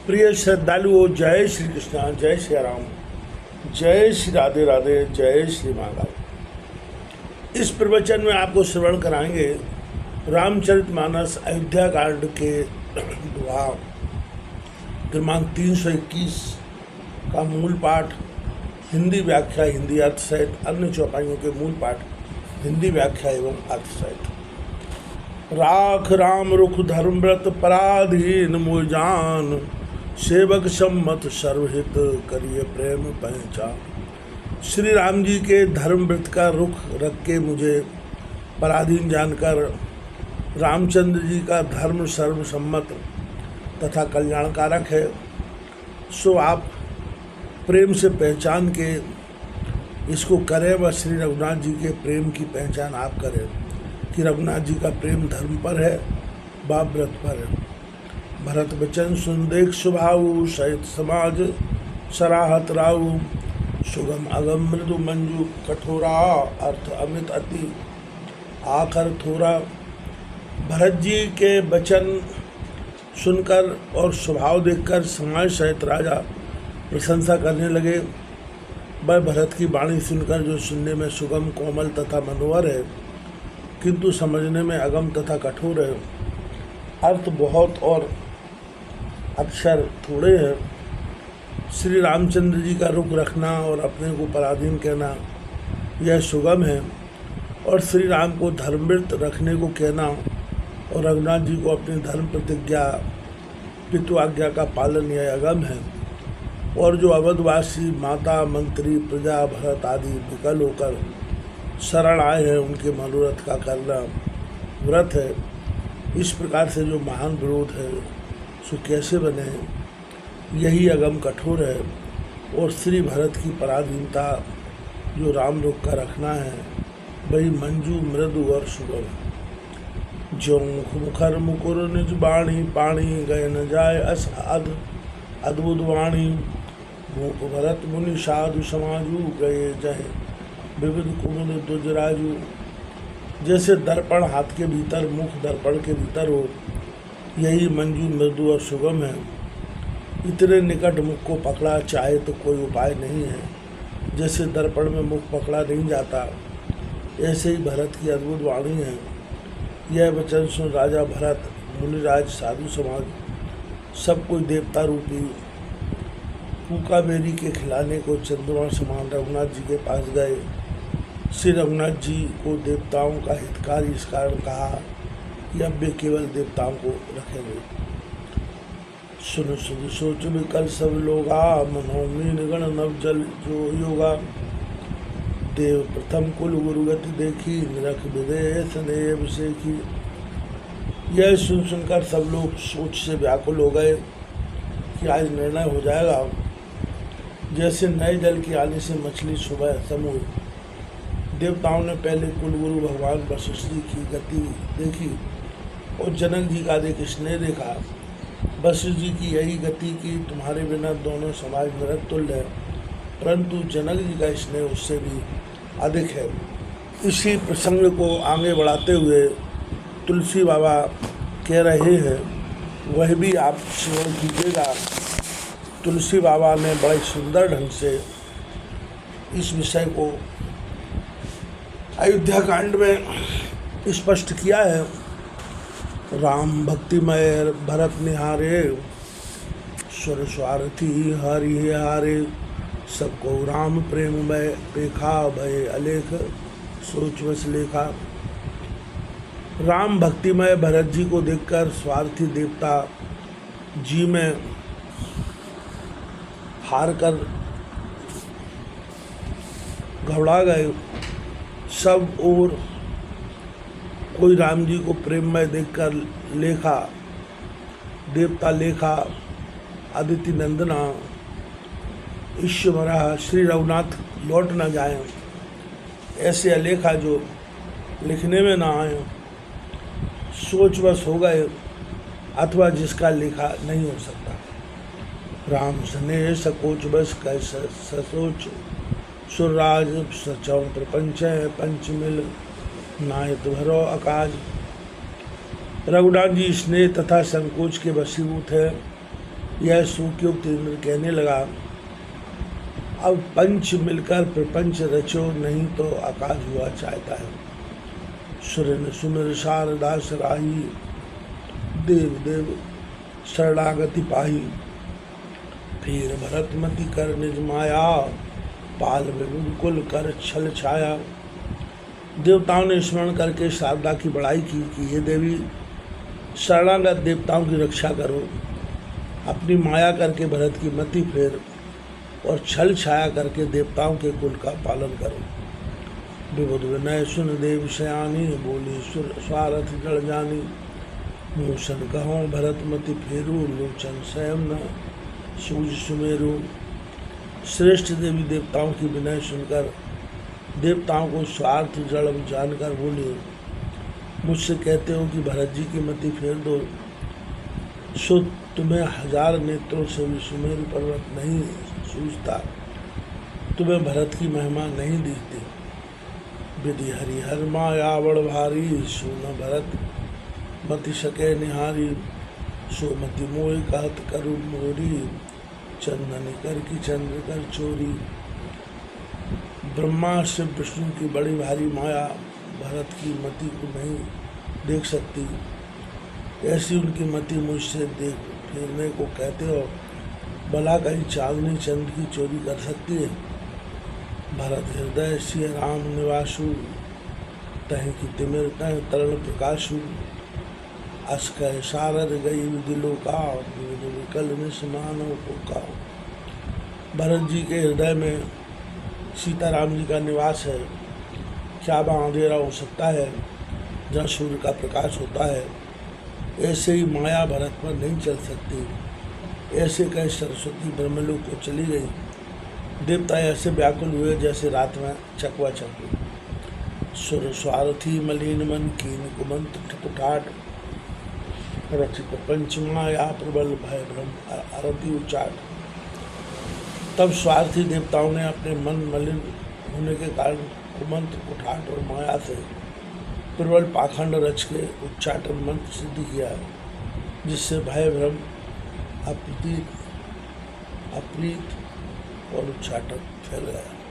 प्रिय श्रद्धालुओं, जय श्री कृष्णा, जय श्री राम, जय श्री राधे राधे, जय श्री महाकाल। इस प्रवचन में आपको श्रवण कराएंगे रामचरितमानस अयोध्या कांड के दोहा क्रमांक 321 का मूल पाठ, हिंदी व्याख्या, हिंदी अर्थ सहित अन्य चौपाइयों के मूल पाठ, हिंदी व्याख्या एवं अर्थ सहित। राख राम रुख धर्मव्रत पराधीन मोह जान, सेवक सम्मत सर्वहित करिए प्रेम पहचान। श्री राम जी के धर्मव्रत का रुख रख के मुझे पराधीन जानकर रामचंद्र जी का धर्म सर्वसम्मत तथा कल्याणकारक है, सो आप प्रेम से पहचान के इसको करें व श्री रघुनाथ जी के प्रेम की पहचान आप करें कि रघुनाथ जी का प्रेम धर्म पर है, बाप व्रत पर है। भरत बचन सुन देख स्वभाव, सहित समाज सराहत राऊ। सुगम अगम मृदु मंजू कठोरा, अर्थ अमित अति आखर थोरा। भरत जी के वचन सुनकर और स्वभाव देखकर समाज सहित राजा प्रशंसा करने लगे। वह भरत की वाणी सुनकर, जो सुनने में सुगम कोमल तथा मनोहर है किंतु समझने में अगम तथा कठोर है, अर्थ बहुत और अक्षर थोड़े हैं। श्री रामचंद्र जी का रुख रखना और अपने को पराधीन कहना यह सुगम है, और श्री राम को धर्मव्रत रखने को कहना और रघुनाथ जी को अपनी धर्म प्रतिज्ञा पितु आज्ञा का पालन यह अगम है। और जो अवधवासी माता मंत्री प्रजा भरत आदि विकल होकर शरण आए हैं, उनके मनोरथ का करना व्रत है। इस प्रकार से जो महान विरोध है सो कैसे बने, यही अगम कठोर है। और श्री भरत की पराधीनता जो राम रुख का रखना है, वही मंजू मृदु और सुगम। जो मुख मुखर मुकुर निज बाणी, पाणी गए न जाए अस अद्भुत वाणी। मूक भरत मुनि साधु समाजू, गए जय विविध कुमुद दुजराजू। जैसे दर्पण हाथ के भीतर, मुख दर्पण के भीतर हो, यही मंजू मृदु और सुगम है। इतने निकट मुख को पकड़ा चाहे तो कोई उपाय नहीं है। जैसे दर्पण में मुख पकड़ा नहीं जाता, ऐसे ही भरत की अद्भुत वाणी है। यह वचन सुन राजा भरत, मुनिराज, साधु समाज सब कोई देवता रूपी फूका बेरी के खिलाने को चंद्रमा समान रघुनाथ जी के पास गए। श्री रघुनाथ जी को देवताओं का हितकारी इस कारण कहा कि अब वे केवल देवताओं को रखेंगे। सुन सुन सोच विकल सब लोगा, मनोमी निगण नव जल जो योगा। देव प्रथम कुल गुरुगति देखी, निरख विदेश देव सेखी। यह सुन सुनकर सब लोग सोच से व्याकुल हो गए कि आज निर्णय हो जाएगा। जैसे नए जल के आने से मछली सुबह समूह, देवताओं ने पहले कुलगुरु भगवान वशिष्ठ जी की गति देखी और जनक जी का अधिक स्नेह देखा। वशिष्ठ जी की यही गति कि तुम्हारे बिना दोनों समाज नरक तुल्य है, परंतु जनक जी का स्नेह उससे भी अधिक है। इसी प्रसंग को आगे बढ़ाते हुए तुलसी बाबा कह रहे हैं, वह भी आप श्रवण कीजिएगा। तुलसी बाबा ने बड़े सुंदर ढंग से इस विषय को अयोध्या कांड में स्पष्ट किया है। राम भक्तिमय भरत निहारे, स्वर स्वार्थी हरि हारे। सबको राम प्रेम में पेखा, भय अलेख सोच बस लेखा। राम भक्तिमय भरत जी को देखकर स्वार्थी देवता जी में हार कर घबरा गए। सब और कोई राम जी को प्रेममय देखकर लेखा, देवता लेखा, अदिति नंदना, ईश्वरा श्री रघुनाथ लौट न जाएं, ऐसे अलेखा जो लिखने में ना आए, सोच बस हो गए, अथवा जिसका लेखा नहीं हो सकता। राम स्नेह सकोच बस कैसे ससोच, सुरराज सचौ प्रपंच पंचमिल नायत भरो आकाश। रघुनाथ जी स्नेह तथा संकोच के वशीभूत है। यह सूक्योक्त इंद्र कहने लगा, अब पंच मिलकर प्रपंच रचो, नहीं तो आकाश हुआ चाहता है। सुरन सुमिर शारदास राही, देव देव शरणागति पाही। फिर भरतमती कर निज माया, पाल विभुज कुल कर छल छाया। देवताओं ने स्मरण करके शारदा की बड़ाई की कि ये देवी शरणागत देवताओं की रक्षा करो, अपनी माया करके भरत की मति फेर और छल छाया करके देवताओं के कुल का पालन करो। विबुध विनय सुन देव सयानी, बोली सुर स्वारथ जड़ जानी। मूषण कहो भरतमति फेरू, लोचन स्वयं न सूझ सुमेरु। श्रेष्ठ देवी देवताओं की विनय सुनकर देवताओं को स्वार्थ जड़ जानकर बोली, मुझसे कहते हो कि भरत जी की मति फेर दो, सो तुम्हें 1000 नेत्रों से भी सुमेरु पर्वत नहीं सूझता, तुम्हें भरत की महिमा नहीं दिखती। विधि हरिहर माया बड़ भारी, सो न भरत मति सके निहारी। सो मति मोह कहत करु मोरी, चंदन कर की चंद्र कर चोरी। ब्रह्मा शिव विष्णु की बड़ी भारी माया भरत की मति को नहीं देख सकती, ऐसी उनकी मति मुझसे देख फेरने को कहते हो, भला कहीं चांदनी चंद्र की चोरी कर सकती है। भरत हृदय सिय राम निवासु, तह की तिमिर तह तरण प्रकाशु। अस्कय सारद गई दिलो का, विकल निसमानों को का। भरत जी के हृदय में सीताराम जी का निवास है, क्या वहाँ अंधेरा हो सकता है जहाँ सूर्य का प्रकाश होता है। ऐसे ही माया भरत पर नहीं चल सकती। ऐसे कह सरस्वती ब्रह्मलोक को चली गई। देवता ऐसे व्याकुल हुए जैसे रात में चकवा चकू। सुर स्वार्थी मलिन मन कीन कुमंत ठकुठाट, रचित पंचमाया प्रबल भय ब्रह्म आरती उचाट। तब स्वार्थी देवताओं ने अपने मन मलिन होने के कारण कुमंत्र कुठाट और माया से प्रबल पाखंड रच के उच्चाटन मंत्र सिद्ध किया, जिससे भय भ्रम अप्रीत और उच्चाटन फैल गया।